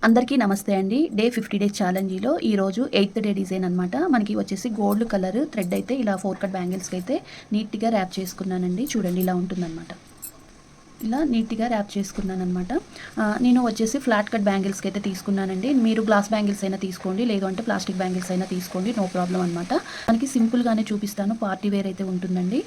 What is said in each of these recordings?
అందరికీ నమస్తే అండి. డే 50 డేస్ ఛాలెంజ్‌లో ఈరోజు 8థ్ డే డిజైన్ అనమాట. మనకి వచ్చేసి గోల్డ్ కలర్ థ్రెడ్ అయితే ఇలా 4 కట్ బ్యాంగిల్స్‌కి అయితే నీట్‌గా ర్యాప్ చేసుకున్నానండి. చూడండి ఇలా ఉంటుందనమాట. ఇలా నీట్‌గా ర్యాప్ చేసుకున్నాననమాట. నేను వచ్చేసి ఫ్లాట్ కట్ బ్యాంగిల్స్‌కి అయితే తీసుకున్నానండి. మీరు గ్లాస్ బ్యాంగిల్స్ అయినా తీసుకోండి, లేదు అంటే ప్లాస్టిక్ బ్యాంగిల్స్ అయినా తీసుకోండి, నో ప్రాబ్లమ్ అనమాట. మనకి సింపుల్‌గానే చూపిస్తాను. పార్టీ వేర్ అయితే ఉంటుందండి.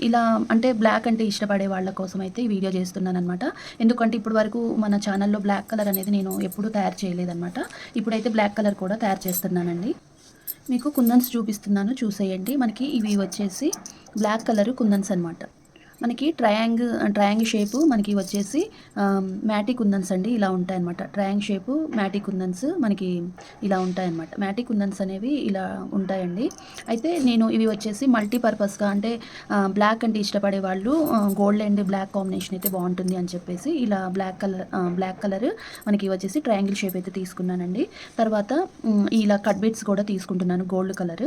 ఇలా అంటే బ్లాక్ అంటే ఇష్టపడే వాళ్ళ కోసం అయితే ఈ వీడియో చేస్తున్నాననమాట. ఎందుకంటే ఇప్పటి వరకు మన ఛానల్‌లో బ్లాక్ కలర్ అనేది నేను ఎప్పుడూ తయారు చేయలేదనమాట. ఇప్పుడైతే బ్లాక్ కలర్ కూడా తయారు చేస్తున్నానండి. మీకు కుందన్స్ చూపిస్తున్నాను చూసేయండి. మనకి ఇవి వచ్చేసి బ్లాక్ కలర్ కుందన్స్ అనమాట. మనకి ట్రయాంగిల్ షేపు మనకి వచ్చేసి మ్యాటీ కుందన్స్ అండి ఇలా ఉంటాయన్నమాట. ట్రయాంగిల్ షేపు మ్యాటీ కుందన్స్ మనకి ఇలా ఉంటాయన్నమాట. మ్యాటీ కుందన్స్ అనేవి ఇలా ఉంటాయండి. అయితే నేను ఇవి వచ్చేసి మల్టీపర్పస్‌గా అంటే బ్లాక్ అంటే ఇష్టపడే వాళ్ళు గోల్డ్ అండ్ బ్లాక్ కాంబినేషన్ అయితే బాగుంటుంది అని చెప్పేసి ఇలా బ్లాక్ కలర్ మనకి వచ్చేసి ట్రయాంగిల్ షేప్ అయితే తీసుకున్నానండి. తర్వాత ఇలా కట్ బీట్స్ కూడా తీసుకుంటున్నాను గోల్డ్ కలర్.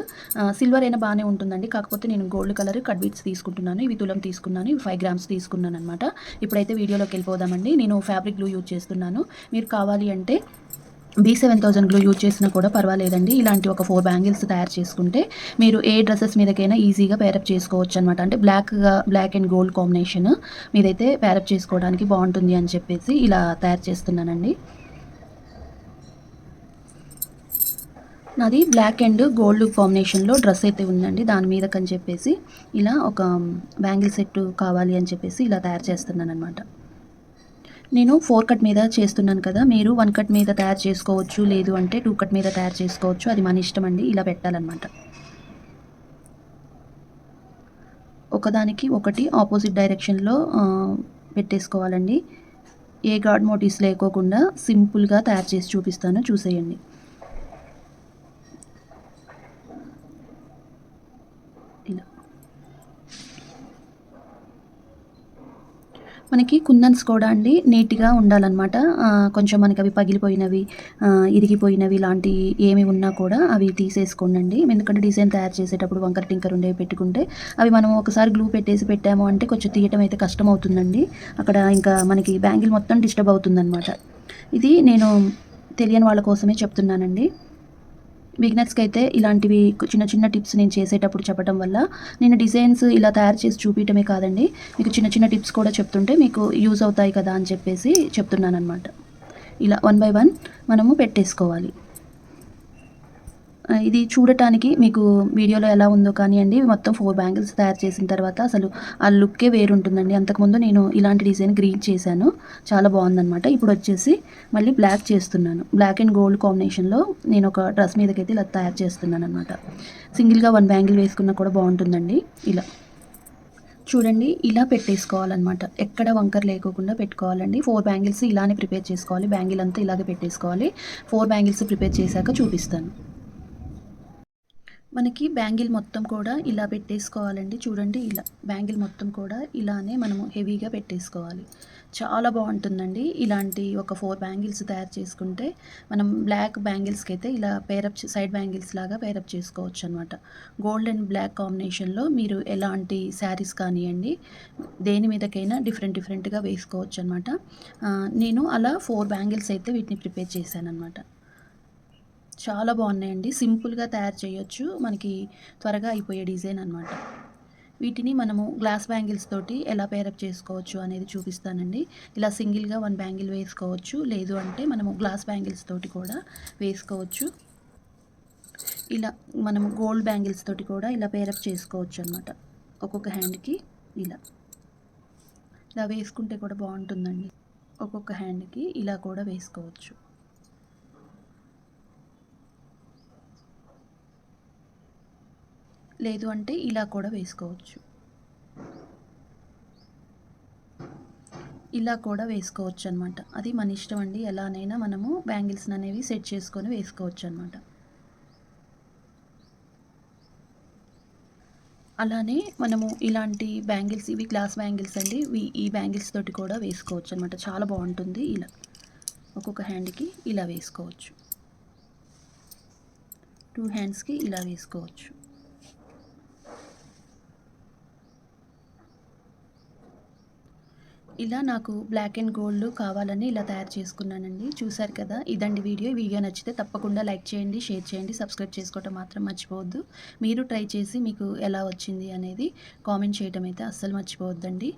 సిల్వర్ అయినా బాగానే ఉంటుందండి. కాకపోతే నేను గోల్డ్ కలర్ కట్ బీట్స్ తీసుకుంటున్నాను. ఇవి తులం తీసుకున్నాను. ఇవి 5 గ్రామ్స్ తీసుకున్నాననమాట. ఇప్పుడైతే వీడియోలోకి వెళ్ళిపోదామండి. నేను ఫ్యాబ్రిక్ గ్లూ యూజ్ చేస్తున్నాను. మీరు కావాలి అంటే B7000 గ్లూ యూజ్ చేసినా కూడా పర్వాలేదండి. ఇలాంటి ఒక 4 బ్యాంగిల్స్ తయారు చేసుకుంటే మీరు ఏ డ్రెసెస్ మీదకైనా ఈజీగా పేరప్ చేసుకోవచ్చు అనమాట. అంటే బ్లాక్ అండ్ గోల్డ్ కాంబినేషన్ మీదైతే పేరప్ చేసుకోవడానికి బాగుంటుంది అని చెప్పేసి ఇలా తయారు చేస్తున్నానండి. నాది బ్లాక్ అండ్ గోల్డ్ కాంబినేషన్లో డ్రెస్ అయితే ఉందండి. దాని మీదకని చెప్పేసి ఇలా ఒక బ్యాంగిల్ సెట్ కావాలి అని చెప్పేసి ఇలా తయారు చేస్తున్నాను అనమాట. నేను 4 కట్ మీద చేస్తున్నాను కదా, మీరు 1 కట్ మీద తయారు చేసుకోవచ్చు, లేదు అంటే 2 కట్ మీద తయారు చేసుకోవచ్చు. అది మన ఇష్టం అండి. ఇలా పెట్టాలన్నమాట. ఒకదానికి ఒకటి ఆపోజిట్ డైరెక్షన్లో పెట్టేసుకోవాలండి. ఏ గాడ్ మోటివ్స్ లేకోకుండా సింపుల్గా తయారు చేసి చూపిస్తాను చూసేయండి. ఇలా మనకి కుందన్స్ కూడా అండి నీట్‌గా ఉండాలన్నమాట. కొంచెం మనకి అవి పగిలిపోయినవి, ఇరిగిపోయినవి లాంటివి ఏమి ఉన్నా కూడా అవి తీసేసుకోండండి. ఎందుకంటే డిజైన్ తయారు చేసేటప్పుడు వంకర టింకర ఉండేవి పెట్టుకుంటే అవి మనం ఒకసారి గ్లూ పెట్టాము అంటే కొంచెం తీయటం అయితే కష్టమవుతుందండి. అక్కడ ఇంకా మనకి బ్యాంగిల్ మొత్తం డిస్టర్బ్ అవుతుందన్నమాట. ఇది నేను తెలియని వాళ్ళ కోసమే చెప్తున్నానండి. బిగినర్స్‌కి అయితే ఇలాంటివి చిన్న చిన్న టిప్స్ నేను చేసేటప్పుడు చెప్పడం వల్ల నేను డిజైన్స్ ఇలా తయారు చేసి చూపియటమే కాదండి, మీకు చిన్న చిన్న టిప్స్ కూడా చెప్తుంటే మీకు యూజ్ అవుతాయి కదా అని చెప్పేసి చెప్తున్నాననమాట. ఇలా 1 బై 1 మనము పెట్టేసుకోవాలి. ఇది చూడటానికి మీకు వీడియోలో ఎలా ఉందో కానియండి, మొత్తం 4 బ్యాంగిల్స్ తయారు చేసిన తర్వాత అసలు ఆ లుక్కే వేరుంటుందండి. అంతకుముందు నేను ఇలాంటి డిజైన్ గ్రీన్ చేశాను. చాలా బాగుందనమాట. ఇప్పుడు వచ్చేసి మళ్ళీ బ్లాక్ చేస్తున్నాను. బ్లాక్ అండ్ గోల్డ్ కాంబినేషన్లో నేను ఒక డ్రెస్ మీదకైతే ఇలా తయారు చేస్తున్నాననమాట. సింగిల్గా 1 బ్యాంగిల్ వేసుకున్నా కూడా బాగుంటుందండి. ఇలా చూడండి ఇలా పెట్టేసుకోవాలన్నమాట. ఎక్కడ వంకర లేకోకుండా పెట్టుకోవాలండి. 4 బ్యాంగిల్స్ ఇలానే ప్రిపేర్ చేసుకోవాలి. బ్యాంగిల్ అంతా ఇలాగే పెట్టేసుకోవాలి. 4 బ్యాంగిల్స్ ప్రిపేర్ చేశాక చూపిస్తాను. మనకి బ్యాంగిల్ మొత్తం కూడా ఇలా పెట్టేసుకోవాలండి. చూడండి ఇలా బ్యాంగిల్ మొత్తం కూడా ఇలానే మనము హెవీగా పెట్టేసుకోవాలి. చాలా బాగుంటుందండి. ఇలాంటి ఒక 4 బ్యాంగిల్స్ తయారు చేసుకుంటే మనం బ్లాక్ బ్యాంగిల్స్కి అయితే ఇలా సైడ్ బ్యాంగిల్స్ లాగా పేరప్ చేసుకోవచ్చు అనమాట. గోల్డ్ అండ్ బ్లాక్ కాంబినేషన్లో మీరు ఎలాంటి శారీస్ కానివ్వండి, దేని మీదకైనా డిఫరెంట్గా వేసుకోవచ్చు అనమాట. నేను అలా 4 బ్యాంగిల్స్ అయితే వీటిని ప్రిపేర్ చేశాను అనమాట. చాలా బాగున్నాయండి. సింపుల్గా తయారు చేయొచ్చు. మనకి త్వరగా అయిపోయే డిజైన్ అనమాట. వీటిని మనము గ్లాస్ బ్యాంగిల్స్ తోటి ఎలా పేరప్ చేసుకోవచ్చు అనేది చూపిస్తానండి. ఇలా సింగిల్గా 1 బ్యాంగిల్ వేసుకోవచ్చు, లేదు అంటే మనము గ్లాస్ బ్యాంగిల్స్ తోటి కూడా వేసుకోవచ్చు. ఇలా మనము గోల్డ్ బ్యాంగిల్స్ తోటి కూడా ఇలా పేరప్ చేసుకోవచ్చు అనమాట. ఒక్కొక్క హ్యాండ్కి ఇలా ఇలా వేసుకుంటే కూడా బాగుంటుందండి. ఒక్కొక్క హ్యాండ్కి ఇలా కూడా వేసుకోవచ్చు. లేదు అంటే ఇలా కూడా వేసుకోవచ్చు. ఇలా కూడా వేసుకోవచ్చు అనమాట. అది మన ఇష్టం అండి. ఎలానైనా మనము బ్యాంగిల్స్ అనేవి సెట్ చేసుకొని వేసుకోవచ్చు అనమాట. అలానే మనము ఇలాంటి బ్యాంగిల్స్, ఇవి గ్లాస్ బ్యాంగిల్స్ అండి. ఈ బ్యాంగిల్స్ తోటి కూడా వేసుకోవచ్చు అనమాట. చాలా బాగుంటుంది. ఇలా ఒక్కొక్క హ్యాండ్కి ఇలా వేసుకోవచ్చు. 2 హ్యాండ్స్కి ఇలా వేసుకోవచ్చు. ఇలా నాకు బ్లాక్ అండ్ గోల్డ్ కావాలని ఇలా తయారు చేసుకున్నానండి. చూసారు కదా! ఇదండి వీడియో. ఈ వీడియో నచ్చితే తప్పకుండా లైక్ చేయండి, షేర్ చేయండి, సబ్స్క్రైబ్ చేసుకోవటం మాత్రం మర్చిపోవద్దు. మీరు ట్రై చేసి మీకు ఎలా వచ్చింది అనేది కామెంట్ చేయటం అయితే అస్సలు మర్చిపోవద్దండి.